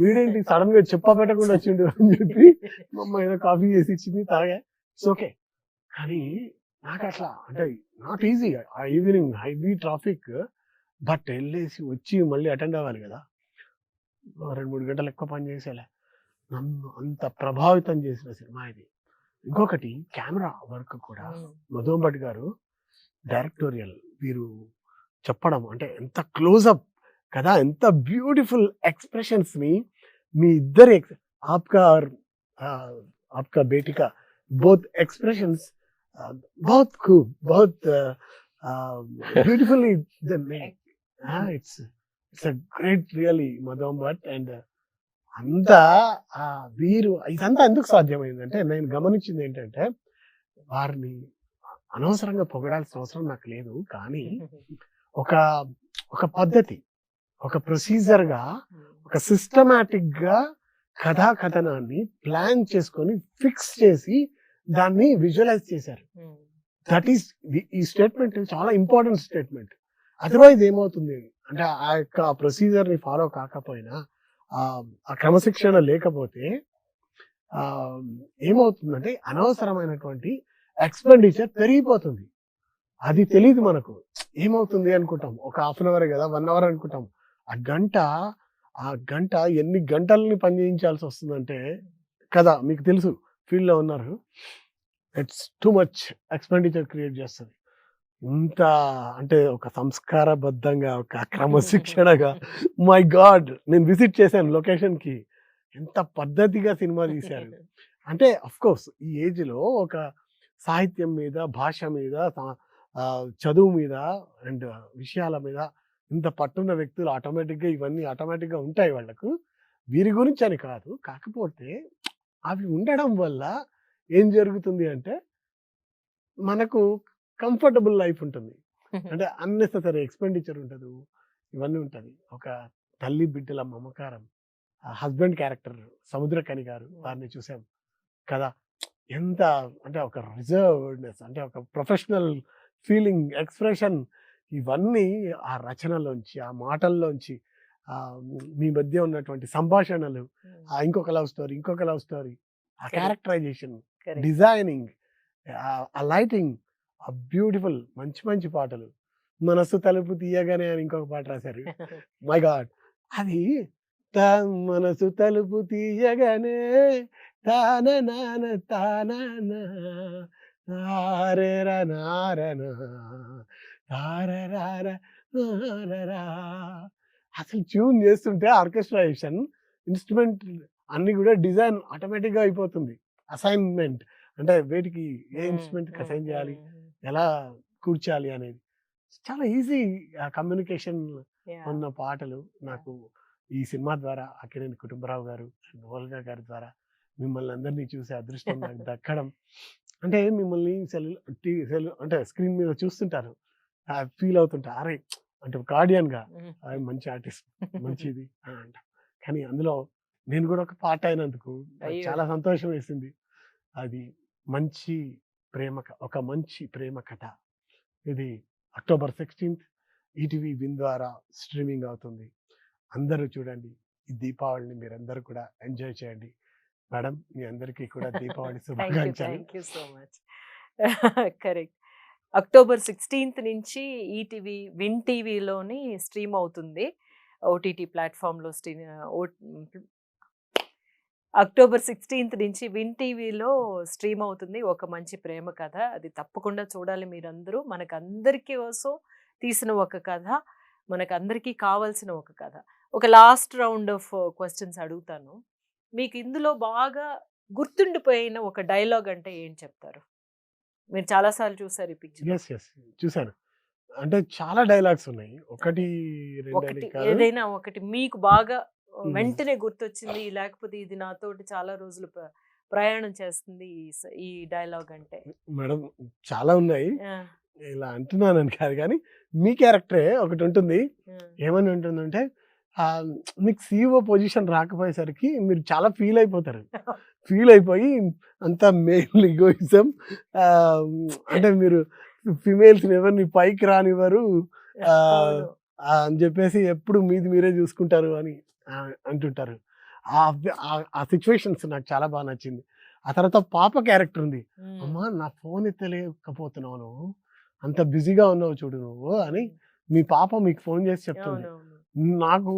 వీడేంటి సడన్ గా చెప్పా పెట్టకుండా వచ్చిండు అని చెప్పి మా అమ్మ ఏదో కాఫీ చేసి ఇచ్చింది, తాగా, ఇట్స్ ఓకే. కానీ నాకు అట్లా అంటే నాట్ ఈజీ. ఆ ఈవినింగ్ హైవీ ట్రాఫిక్, బట్ వెళ్ళేసి వచ్చి మళ్ళీ అటెండ్ అవ్వాలి కదా, 2-3 గంటలు ఎక్కువ పని చేసేలే. నన్ను అంత ప్రభావితం చేసిన సినిమా ఇది. ఇంకొకటి కెమెరా వర్క్ కూడా మధు భట్ గారు డైరెక్టోరియల్ వీరు చెప్పడం అంటే ఎంత క్లోజప్ కదా, ఎంత బ్యూటిఫుల్ ఎక్స్ప్రెషన్స్ ని మీ ఇద్దరి आपका बेटी का both expressions बहुत खूब बहुत beautifully they make. It's a great really Madhum Bhatt and అంతా వీరు ఇదంతా ఎందుకు సాధ్యమైందంటే నేను గమనించింది ఏంటంటే వారిని అనవసరంగా పొగడాల్సిన అవసరం నాకు లేదు, కానీ ఒక ఒక పద్ధతి, ఒక ప్రొసీజర్ గా, ఒక సిస్టమాటిక్ గా కథాకథనాన్ని ప్లాన్ చేసుకొని ఫిక్స్ చేసి దాన్ని విజువలైజ్ చేశారు. దట్ ఈస్ ఈ స్టేట్మెంట్ చాలా ఇంపార్టెంట్ స్టేట్మెంట్. అదర్వైజ్ ఏమవుతుంది అంటే ఆ యొక్క ప్రొసీజర్ ని ఫాలో కాకపోయినా, ఆ క్రమశిక్షణ లేకపోతే ఏమవుతుందంటే అనవసరమైనటువంటి ఎక్స్పెండిచర్ పెరిగిపోతుంది. అది తెలియదు మనకు. ఏమవుతుంది అనుకుంటాం, ఒక హాఫ్ అన్ అవర్ కదా 1 అవర్ అనుకుంటాం. ఆ గంట ఎన్ని గంటలని పని చేయించాల్సి వస్తుందంటే కదా, మీకు తెలుసు, ఫీల్డ్ లో ఉన్నారు. It's too much expenditure create చేస్తుంది. ఇంత అంటే ఒక సంస్కారబద్ధంగా, ఒక క్రమశిక్షణగా, మై గాడ్, నేను విజిట్ చేశాను లొకేషన్ కి, ఎంత పద్ధతిగా సినిమా తీశారు. అంటే అఫ్ కోర్స్ ఈ ఏజ్ లో ఒక సాహిత్యం మీద, భాష మీద, చదువు మీద అండ్ విషయాల మీద ఇంత పట్టున్న వ్యక్తులు ఆటోమేటిక్గా ఇవన్నీ ఆటోమేటిక్గా ఉంటాయి వాళ్ళకు. వీరి గురించి అని కాదు, కాకపోతే అవి ఉండడం వల్ల ఏం జరుగుతుంది అంటే మనకు కంఫర్టబుల్ లైఫ్ ఉంటుంది. అంటే అన్నెసెసరీ ఎక్స్పెండిచర్ ఉండదు, ఇవన్నీ ఉంటుంది. ఒక తల్లి బిడ్డల మమకారం, హస్బెండ్ క్యారెక్టర్ సముద్రకని గారు, వారిని చూసాం కదా, ఎంత అంటే ఒక రిజర్వ్డ్నెస్, అంటే ఒక ప్రొఫెషనల్ ఫీలింగ్, ఎక్స్ప్రెషన్, ఇవన్నీ ఆ రచనలోంచి, ఆ మాటల్లోంచి, మీ మధ్య ఉన్నటువంటి సంభాషణలు, ఇంకొక లవ్ స్టోరీ, ఆ క్యారెక్టరైజేషన్, డిజైనింగ్, ఆ లైటింగ్, ఆ బ్యూటిఫుల్ మంచి మంచి పాటలు. మనసు తలుపు తీయగానే అని ఇంకొక పాట రాశారు. మై గాడ్, అది మనసు తలుపు తీయగానే తాన నాన తానా అసలు ట్యూన్ చేస్తుంటే ఆర్కెస్ట్రేషన్, ఇన్స్ట్రుమెంట్ అన్ని కూడా డిజైన్ ఆటోమేటిక్ గా అయిపోతుంది. అసైన్మెంట్ అంటే వేటికి ఏ ఇన్స్ట్రుమెంట్ అసైన్ చేయాలి, ఎలా కూర్చాలి అనేది చాలా ఈజీ. కమ్యూనికేషన్ ఉన్న పాటలు నాకు ఈ సినిమా ద్వారా అక్కినేని కుటుంబరావు గారు అండ్ ఓల్గా గారి ద్వారా మిమ్మల్ని అందరినీ చూసే అదృష్టం నాకు దక్కడం. అంటే మిమ్మల్ని అంటే స్క్రీన్ మీద చూస్తుంటారు, ఫీల్ అవుతుంటా, అరే అంటే ఒక ఆడియన్ గా మంచి ఆర్టిస్ట్, మంచిది అంట. కానీ అందులో నేను కూడా ఒక పార్ట్ అయినందుకు నాకు చాలా సంతోషం వేసింది. అది ఒక మంచి ప్రేమ కథ. ఇది October 16th ఈటీవీ విన్ ద్వారా స్ట్రీమింగ్ అవుతుంది. అందరూ చూడండి. ఈ దీపావళిని మీరందరూ కూడా ఎంజాయ్ చేయండి. మేడం, మీ అందరికీ కూడా దీపావళి శుభాకాంక్షలు. Thank you so much. Correct. October 16th నుంచి ఈటీవీ విన్ టీవీలోని స్ట్రీమ్ అవుతుంది, ఓటీటీ ప్లాట్ఫామ్లో October 16th నుంచి విన్ టీవీలో స్ట్రీమ్ అవుతుంది ఒక మంచి ప్రేమ కథ. అది తప్పకుండా చూడాలి మీరందరూ. మనకందరికీ కోసం తీసిన ఒక కథ, మనకందరికీ కావాల్సిన ఒక కథ. ఒక లాస్ట్ రౌండ్ ఆఫ్ క్వశ్చన్స్ అడుగుతాను. మీకు ఇందులో బాగా గుర్తుండిపోయిన ఒక డైలాగ్ అంటే ఏం చెప్తారు? మీరు చాలాసార్లు చూసారు ఈ పిక్చర్. చూసాను. అంటే చాలా డైలాగ్స్ ఉన్నాయి, ఒకటి ఏదైనా ఒకటి మీకు బాగా వెంటనే గుర్తొచ్చింది, లేకపోతే ఇది నాతోటి చాలా రోజులు ప్రయాణం చేస్తుంది ఈ డైలాగ్ అంటే? మేడం చాలా ఉన్నాయి, ఇలా అంటున్నానని కాదు, కానీ మీ క్యారెక్టరే ఒకటి ఉంటుంది. ఏమని ఉంటుందంటే మీకు CEO పొజిషన్ రాకపోయేసరికి మీరు చాలా ఫీల్ అయిపోతారు. ఫీల్ అయిపోయి అంత మేల్ ఈగోయిజం, అంటే మీరు ఫిమేల్స్ ఎవరిని పైకి రానివ్వరు అని చెప్పేసి ఎప్పుడు మీరే చూసుకుంటారు అని అంటుంటారు. ఆ సిచ్యువేషన్స్ నాకు చాలా బాగా నచ్చింది. ఆ తర్వాత పాప క్యారెక్టర్ ఉంది. అమ్మా, నా ఫోన్ ఎత్తలేకపోతున్నావు, నువ్వు అంత బిజీగా ఉన్నావు చూడు నువ్వు అని మీ పాప మీకు ఫోన్ చేసి చెప్తుంది. నాకు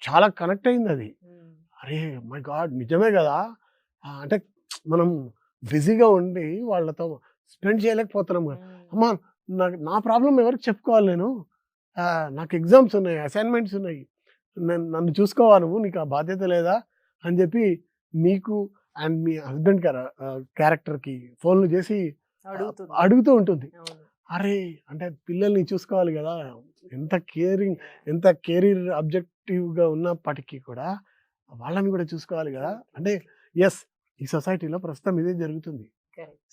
చాలా కనెక్ట్ అయింది అది. అరే మై గాడ్ నిజమే కదా. అంటే మనం బిజీగా ఉండి వాళ్ళతో స్పెండ్ చేయలేకపోతున్నాం కదా. అమ్మా నా ప్రాబ్లం ఎవరికి చెప్పుకోవాలి నేను, నాకు ఎగ్జామ్స్ ఉన్నాయి, అసైన్మెంట్స్ ఉన్నాయి, నన్ను చూసుకోవాలి నువ్వు, నీకు ఆ బాధ్యత లేదా అని చెప్పి మీకు అండ్ మీ హస్బెండ్ క్యారెక్టర్కి ఫోన్లు చేసి అడుగుతూ ఉంటుంది. అరే అంటే పిల్లల్ని చూసుకోవాలి కదా, ఎంత కెరీర్ అబ్జెక్టివ్గా ఉన్నప్పటికీ కూడా వాళ్ళని కూడా చూసుకోవాలి కదా. అంటే ఎస్, ఈ సొసైటీలో ప్రస్తుతం ఇదే జరుగుతుంది,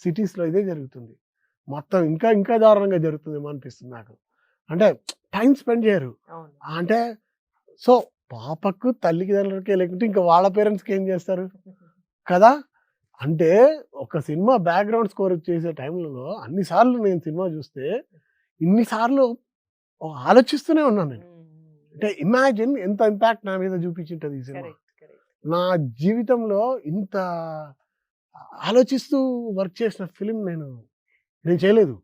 సిటీస్లో ఇదే జరుగుతుంది, మొత్తం ఇంకా ఇంకా దారుణంగా జరుగుతుందేమో అనిపిస్తుంది నాకు. అంటే టైం స్పెండ్ చేయరు. అంటే సో పాపకు తల్లికి తండ్రికి లేకుంటే ఇంకా వాళ్ళ పేరెంట్స్కి ఏం చేస్తారు కదా. అంటే ఒక సినిమా బ్యాక్గ్రౌండ్ స్కోర్ చేసే టైంలో అన్నిసార్లు నేను సినిమా చూస్తే ఇన్నిసార్లు ఆలోచిస్తూనే ఉన్నాను నేను. అంటే ఇమాజిన్ ఎంత ఇంపాక్ట్ నా మీద చూపించింటుంది ఈ సినిమా. నా జీవితంలో ఇంత ఆలోచిస్తూ వర్క్ చేసిన ఫిలిం నేను చేయలేదు.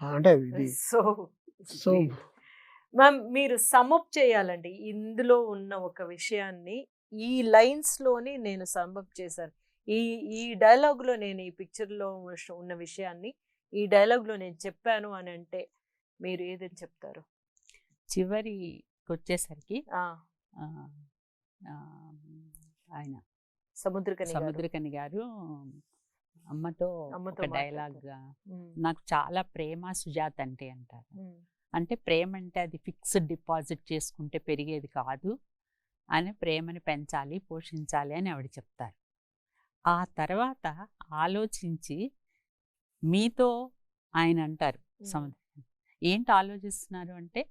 అంటే ఇది సో మ్యామ్ మీరు సమ్అప్ చేయాలండి ఇందులో ఉన్న ఒక విషయాన్ని, ఈ లైన్స్లోని నేను సమ్అప్ చేశాను, ఈ డైలాగ్లో నేను ఈ పిక్చర్లో ఉన్న విషయాన్ని ఈ డైలాగ్లో నేను చెప్పాను అని అంటే మీరు ఏదని చెప్తారు? చివరికి వచ్చేసరికి ఆయన సముద్రకని గారు అమ్మతో ఒక డైలాగ్గా, నాకు చాలా ప్రేమ సుజాత అంటే అంటారు. అంటే ప్రేమ అంటే అది ఫిక్స్డ్ డిపాజిట్ చేసుకుంటే పెరిగేది కాదు అని, ప్రేమని పెంచాలి పోషించాలి అని ఆవిడ చెప్తారు. ఆ తర్వాత ఆలోచించి మీతో ఆయన అంటారు సముద్రం, ఏంటి ఆలోచిస్తున్నారు అంటే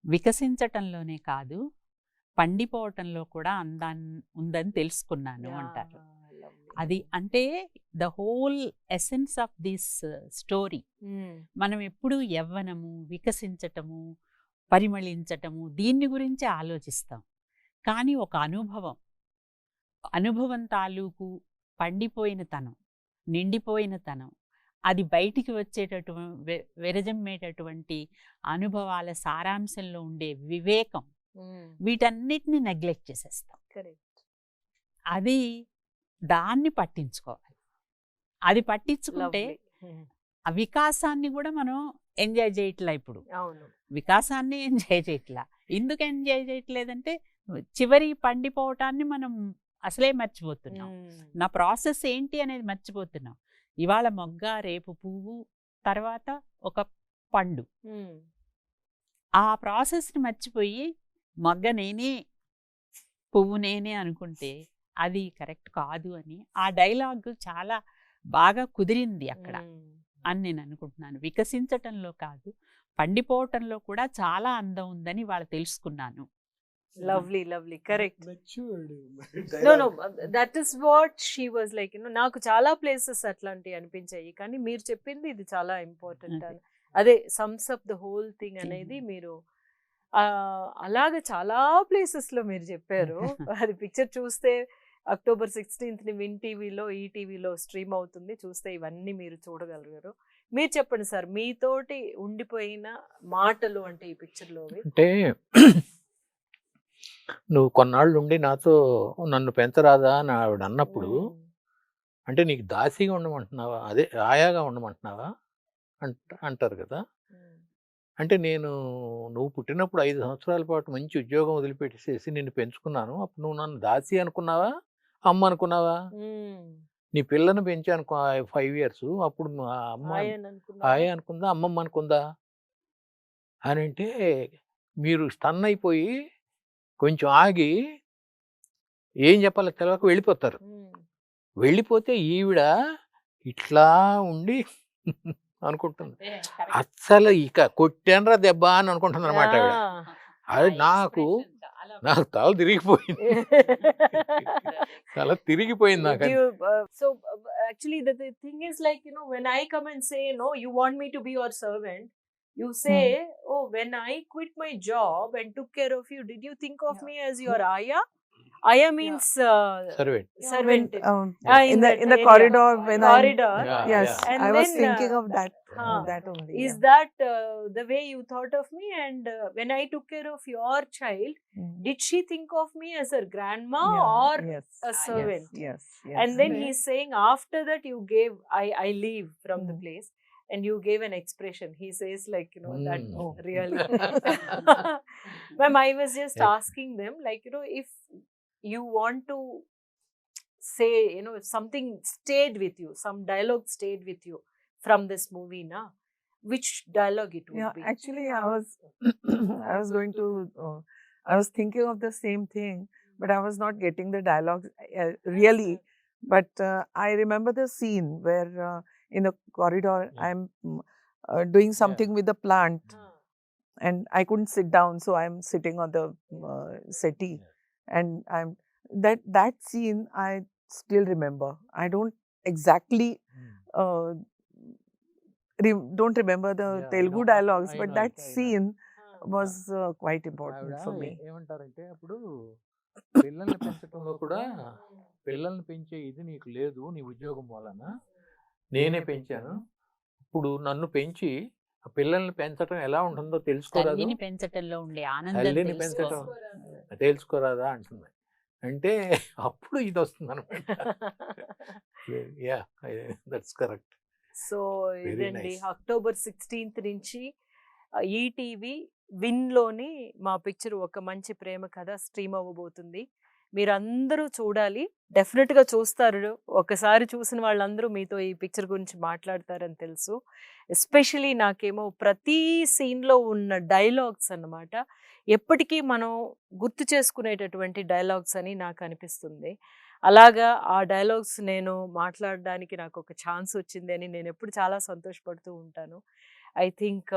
వికసించటంలోనే కాదు పండిపోవటంలో కూడా ఉందని తెలుసుకున్నాను అంటారు. అది అంటే the whole essence of this story. మనం ఎప్పుడు యవ్వనము, వికసించటము, పరిమళించటము దీన్ని గురించి ఆలోచిస్తాం, కానీ ఒక అనుభవం తాలూకు పండిపోయిన తనం, నిండిపోయిన తనం, అది బయటికి విరజమ్మేటటువంటి అనుభవాల సారాంశంలో ఉండే వివేకం, వీటన్నిటిని నెగ్లెక్ట్ చేసేస్తాం. అది దాన్ని పట్టించుకోవాలి. అది పట్టించుకుంటే ఆ వికాసాన్ని కూడా మనం ఎంజాయ్ చేయట్లా. ఇప్పుడు వికాసాన్ని ఎంజాయ్ చేయట్లా. ఎందుకు ఎంజాయ్ చేయట్లేదంటే చివరి పండిపోవటాన్ని మనం అసలే మర్చిపోతున్నాం. నా ప్రాసెస్ ఏంటి అనేది మర్చిపోతున్నాం. ఇవాళ మొగ్గ, రేపు పువ్వు, తర్వాత ఒక పండు. ఆ ప్రాసెస్ని మర్చిపోయి మొగ్గ నేనే, పువ్వు నేనే అనుకుంటే అది కరెక్ట్ కాదు అని ఆ డైలాగ్ చాలా బాగా కుదిరింది అక్కడ అని నేను అనుకుంటున్నాను. వికసించటంలో కాదు పండిపోవటంలో కూడా చాలా అందం ఉందని వాళ్ళు తెలుసుకున్నాను. Lovely correct. Know that is what she was like. నాకు చాలా ప్లేసెస్ అట్లాంటివి అనిపించాయి, కానీ మీరు చెప్పింది ఇది చాలా ఇంపార్టెంట్. అదే sums up the whole thing అనేది మీరు అలాగే చాలా ప్లేసెస్లో మీరు చెప్పారు. అది పిక్చర్ చూస్తే October 16th విన్ టీవీలో, ఈటీవీలో స్ట్రీమ్ అవుతుంది, చూస్తే ఇవన్నీ మీరు చూడగలిగారు. మీరు చెప్పండి సార్, మీతోటి ఉండిపోయిన మాటలు అంటే ఈ పిక్చర్లో. అంటే నువ్వు కొన్నాళ్ళు ఉండి నాతో నన్ను పెంచరాదా అని ఆవిడ అన్నప్పుడు, అంటే నీకు దాసిగా ఉండమంటున్నావా, అదే ఆయాగా ఉండమంటున్నావా అంటారు కదా. అంటే నువ్వు పుట్టినప్పుడు 5 సంవత్సరాల పాటు మంచి ఉద్యోగం వదిలిపెట్టేసేసి నిన్ను పెంచుకున్నాను, అప్పుడు నువ్వు నన్ను దాసి అనుకున్నావా, అమ్మ అనుకున్నావా? నీ పిల్లని పెంచాను 5 years, అప్పుడు అమ్మ ఆయ అనుకుందా, అమ్మమ్మ అనుకుందా అని అంటే మీరు స్టన్ అయిపోయి కొంచెం ఆగి ఏం చెప్పాలో తెలియక వెళ్ళిపోతారు. వెళ్ళిపోతే ఈవిడ ఇట్లా ఉండి అనుకుంటుంది, అస్సలు ఇక కొట్టానరా దెబ్బ అని అనుకుంటుంది అనమాట ఆవిడ. అది నాకు తల తిరిగిపోయింది, తల తిరిగిపోయింది నాకు. So actually the thing is like, when I come and say no, you want me to be your servant, you say, oh, when I quit my job and took care of you, did you think of me as your aya? Aya means Servant. servant. In that the area. corridor when Corridor. Yeah, yes, yeah. And I was then, thinking of that. huh, That only. Is yeah. that the way you thought of me? And when I took care of your child, Mm. did she think of me as her grandma Yeah, or yes, a servant? Yes. And then he's saying after that you gave, I leave from the Mm. place, and you gave an expression. He says like, you know, that Mm. Oh. really. Ma'am, I was just Yeah. asking them, like, you know, if you want to say, you know, if something stayed with you, some dialogue stayed with you from this movie, na, which dialogue it would Yeah, be? actually, I was I was going to I was thinking of the same thing, but I was not getting the dialogue really. But I remember the scene where in the corridor Yeah. I'm doing something with the plant, Huh. and I couldn't sit down, so I'm sitting on the settee, and I'm that scene I still remember. I don't exactly don't remember the Yeah, I Telugu know, dialogues, I but know that it, I know. scene Huh. was quite ఆవిడ important for me. ఏమంటారంటే అప్పుడు పిల్లల్ని పెంచడంలో కూడా పిల్లల్ని పెంచే ఇది నీకు లేదు నీ ఉద్యోగం వలన, నేనే పెంచాను. ఇప్పుడు నన్ను పెంచి ఆ పిల్లల్ని పెంచడం ఎలా ఉంటుందో తెలుసుకోరాదు, తల్లిని పెంచటంలో ఉండే ఆనందం తల్లిని తెలుసుకో. పెంచడం తెలుసుకోరాదా అంటుంది. అంటే అప్పుడు ఇది వస్తుంది అనమాట. Yeah, that's correct. So Very ఇదండి nice. అక్టోబర్ 16th నుంచి ఈటీవీ విన్లోని మా పిక్చర్ ఒక మంచి ప్రేమ కథ స్ట్రీమ్ అవ్వబోతుంది. మీరందరూ చూడాలి, డెఫినెట్గా చూస్తారు. ఒకసారి చూసిన వాళ్ళందరూ మీతో ఈ పిక్చర్ గురించి మాట్లాడతారని తెలుసు. ఎస్పెషలీ నాకేమో ప్రతి సీన్లో ఉన్న డైలాగ్స్ అన్నమాట ఎప్పటికీ మనం గుర్తు చేసుకునేటటువంటి డైలాగ్స్ అని నాకు అనిపిస్తుంది. అలాగా ఆ డైలాగ్స్ నేను మాట్లాడడానికి నాకు ఒక ఛాన్స్ వచ్చింది అని నేను ఎప్పుడు చాలా సంతోషపడుతూ ఉంటాను. ఐ థింక్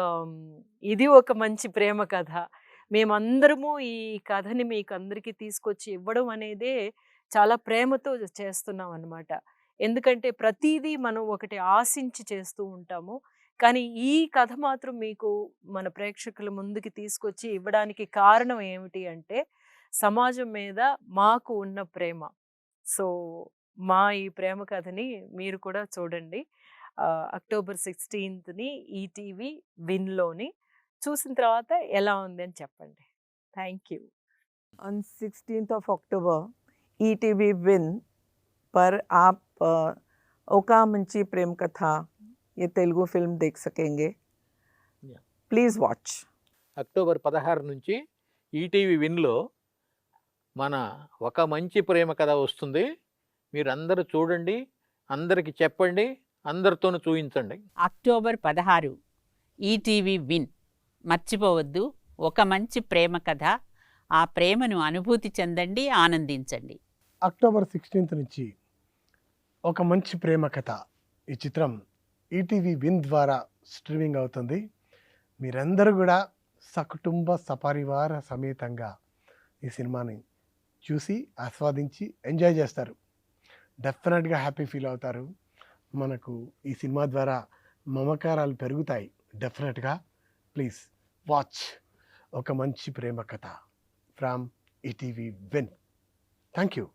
ఇది ఒక మంచి ప్రేమ కథ. మేమందరము ఈ కథని మీకు అందరికీ తీసుకొచ్చి ఇవ్వడం అనేదే చాలా ప్రేమతో చేస్తున్నాం అన్నమాట. ఎందుకంటే ప్రతిదీ మనం ఒకటి ఆశించి చేస్తూ ఉంటాము. కానీ ఈ కథ మాత్రం మీకు మన ప్రేక్షకుల ముందుకి తీసుకొచ్చి ఇవ్వడానికి కారణం ఏమిటి అంటే సమాజం మీద మాకు ఉన్న ప్రేమ. సో మా ఈ ప్రేమ కథని మీరు కూడా చూడండి. అక్టోబర్ 16th ఈటీవీ విన్లోని చూసిన తర్వాత ఎలా ఉంది అని చెప్పండి. Thank you. On 16th of October, ETV Win पर आप ओका मंची प्रेम कथा ये तेलुगु फिल्म देख सकेंगे. Yeah. Please watch. అక్టోబర్ 16 నుంచి ఈటీవీ విన్లో మన ఒక మంచి ప్రేమ కథ వస్తుంది. మీరందరూ చూడండి, అందరికి చెప్పండి, అందరితోనూ చూయించండి. October 16 ETV win. మర్చిపోవద్దు, ఒక మంచి ప్రేమ కథ. ఆ ప్రేమను అనుభూతి చెందండి, ఆనందించండి. అక్టోబర్ 16th నుంచి ఒక మంచి ప్రేమ కథ ఈ చిత్రం ఈటీవీ విన్ ద్వారా స్ట్రీమింగ్ అవుతుంది. మీరందరూ కూడా సకుటుంబ సపరివార సమేతంగా ఈ సినిమాని చూసి ఆస్వాదించి ఎంజాయ్ చేస్తారు. డెఫినెట్గా హ్యాపీ ఫీల్ అవుతారు. మనకు ఈ సినిమా ద్వారా మమకారాలు పెరుగుతాయి. డెఫినెట్గా ప్లీజ్ వాచ్ ఒక మంచి ప్రేమ కథ from ETV win. Thank you.